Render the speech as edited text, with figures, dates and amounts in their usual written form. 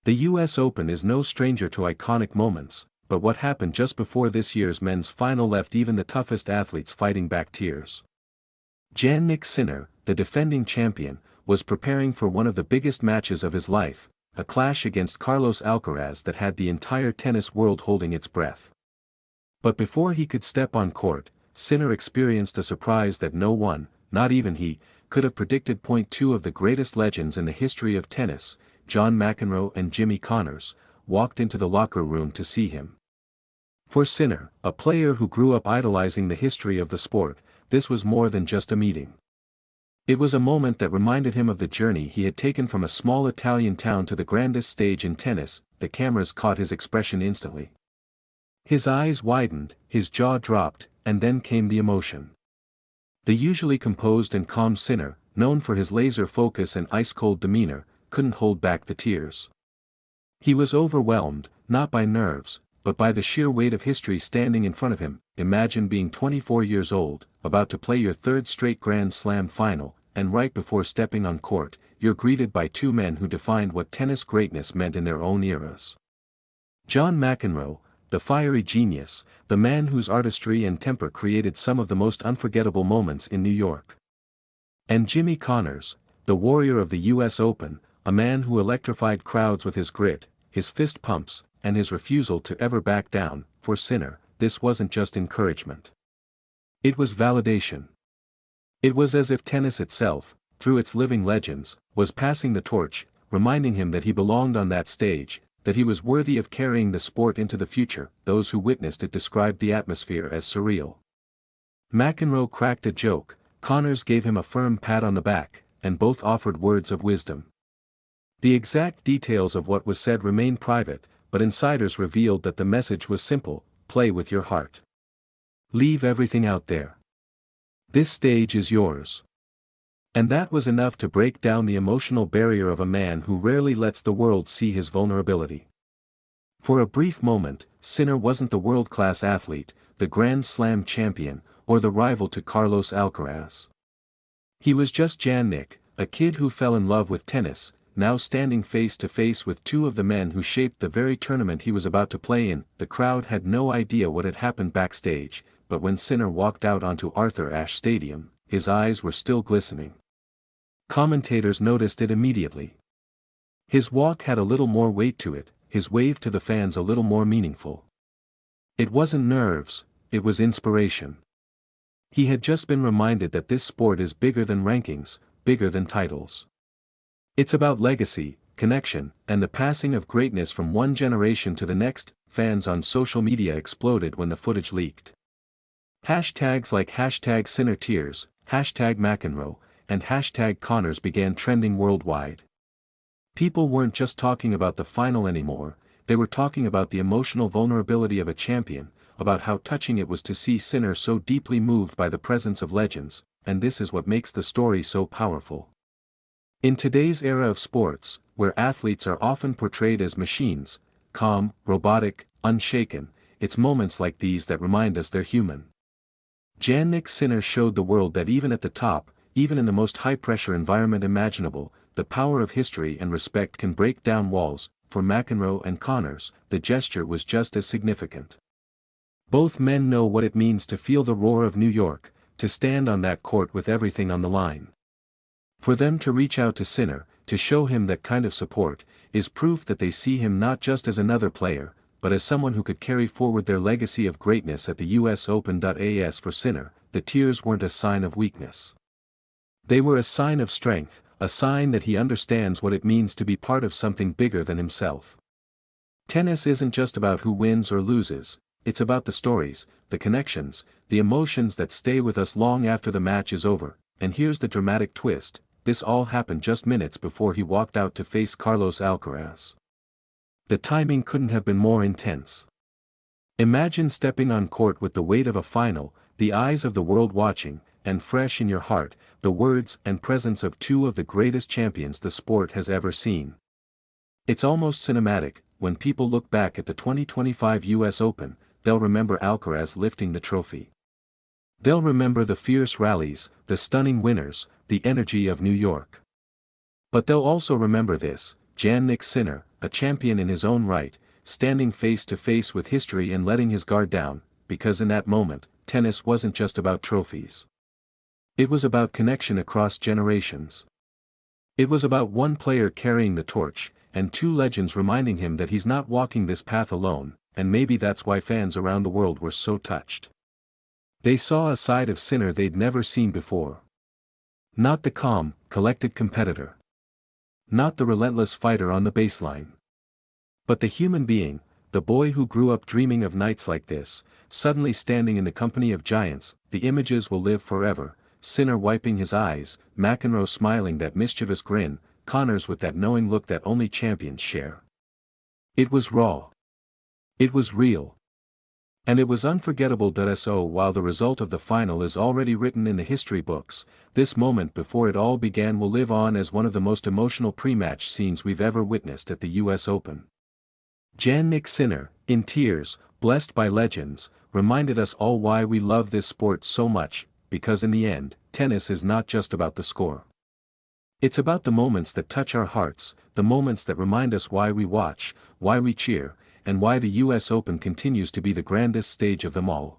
The US Open is no stranger to iconic moments, but what happened just before this year's men's final left even the toughest athletes fighting back tears. Jannik Sinner, the defending champion, was preparing for one of the biggest matches of his life, a clash against Carlos Alcaraz that had the entire tennis world holding its breath. But before he could step on court, Sinner experienced a surprise that no one, not even he, could have predicted. Two of the greatest legends in the history of tennis, John McEnroe and Jimmy Connors, walked into the locker room to see him. For Sinner, a player who grew up idolizing the history of the sport, this was more than just a meeting. It was a moment that reminded him of the journey he had taken from a small Italian town to the grandest stage in tennis. The cameras caught his expression instantly. His eyes widened, his jaw dropped, and then came the emotion. The usually composed and calm Sinner, known for his laser focus and ice-cold demeanor, couldn't hold back the tears. He was overwhelmed, not by nerves, but by the sheer weight of history standing in front of him. Imagine being 24 years old, about to play your third straight Grand Slam final, and right before stepping on court, you're greeted by two men who defined what tennis greatness meant in their own eras. John McEnroe, the fiery genius, the man whose artistry and temper created some of the most unforgettable moments in New York. And Jimmy Connors, the warrior of the US Open, a man who electrified crowds with his grit, his fist pumps, and his refusal to ever back down. For Sinner, this wasn't just encouragement. It was validation. It was as if tennis itself, through its living legends, was passing the torch, reminding him that he belonged on that stage, that he was worthy of carrying the sport into the future. Those who witnessed it described the atmosphere as surreal. McEnroe cracked a joke, Connors gave him a firm pat on the back, and both offered words of wisdom. The exact details of what was said remain private, but insiders revealed that the message was simple: play with your heart. Leave everything out there. This stage is yours. And that was enough to break down the emotional barrier of a man who rarely lets the world see his vulnerability. For a brief moment, Sinner wasn't the world-class athlete, the Grand Slam champion, or the rival to Carlos Alcaraz. He was just Jannik, a kid who fell in love with tennis, now standing face to face with two of the men who shaped the very tournament he was about to play in. The crowd had no idea what had happened backstage, but when Sinner walked out onto Arthur Ashe Stadium, his eyes were still glistening. Commentators noticed it immediately. His walk had a little more weight to it, his wave to the fans a little more meaningful. It wasn't nerves, it was inspiration. He had just been reminded that this sport is bigger than rankings, bigger than titles. It's about legacy, connection, and the passing of greatness from one generation to the next. Fans on social media exploded when the footage leaked. Hashtags like #SinnerTears, #McEnroe, and #Connors began trending worldwide. People weren't just talking about the final anymore, they were talking about the emotional vulnerability of a champion, about how touching it was to see Sinner so deeply moved by the presence of legends, and this is what makes the story so powerful. In today's era of sports, where athletes are often portrayed as machines, calm, robotic, unshaken, it's moments like these that remind us they're human. Jannik Sinner showed the world that even at the top, even in the most high-pressure environment imaginable, the power of history and respect can break down walls. For McEnroe and Connors, the gesture was just as significant. Both men know what it means to feel the roar of New York, to stand on that court with everything on the line. For them to reach out to Sinner, to show him that kind of support, is proof that they see him not just as another player, but as someone who could carry forward their legacy of greatness at the US Open. As for Sinner, the tears weren't a sign of weakness. They were a sign of strength, a sign that he understands what it means to be part of something bigger than himself. Tennis isn't just about who wins or loses, it's about the stories, the connections, the emotions that stay with us long after the match is over. And here's the dramatic twist: this all happened just minutes before he walked out to face Carlos Alcaraz. The timing couldn't have been more intense. Imagine stepping on court with the weight of a final, the eyes of the world watching, and fresh in your heart, the words and presence of two of the greatest champions the sport has ever seen. It's almost cinematic. When people look back at the 2025 US Open, they'll remember Alcaraz lifting the trophy. They'll remember the fierce rallies, the stunning winners, the energy of New York. But they'll also remember this: Jannik Sinner, a champion in his own right, standing face to face with history and letting his guard down, because in that moment, tennis wasn't just about trophies. It was about connection across generations. It was about one player carrying the torch, and two legends reminding him that he's not walking this path alone, and maybe that's why fans around the world were so touched. They saw a side of Sinner they'd never seen before. Not the calm, collected competitor. Not the relentless fighter on the baseline. But the human being, the boy who grew up dreaming of nights like this, suddenly standing in the company of giants. The images will live forever. Sinner wiping his eyes, McEnroe smiling that mischievous grin, Connors with that knowing look that only champions share. It was raw. It was real. And it was unforgettable. So while the result of the final is already written in the history books, this moment before it all began will live on as one of the most emotional pre-match scenes we've ever witnessed at the US Open. Jannik Sinner, in tears, blessed by legends, reminded us all why we love this sport so much, because in the end, tennis is not just about the score. It's about the moments that touch our hearts, the moments that remind us why we watch, why we cheer, and why the US Open continues to be the grandest stage of them all.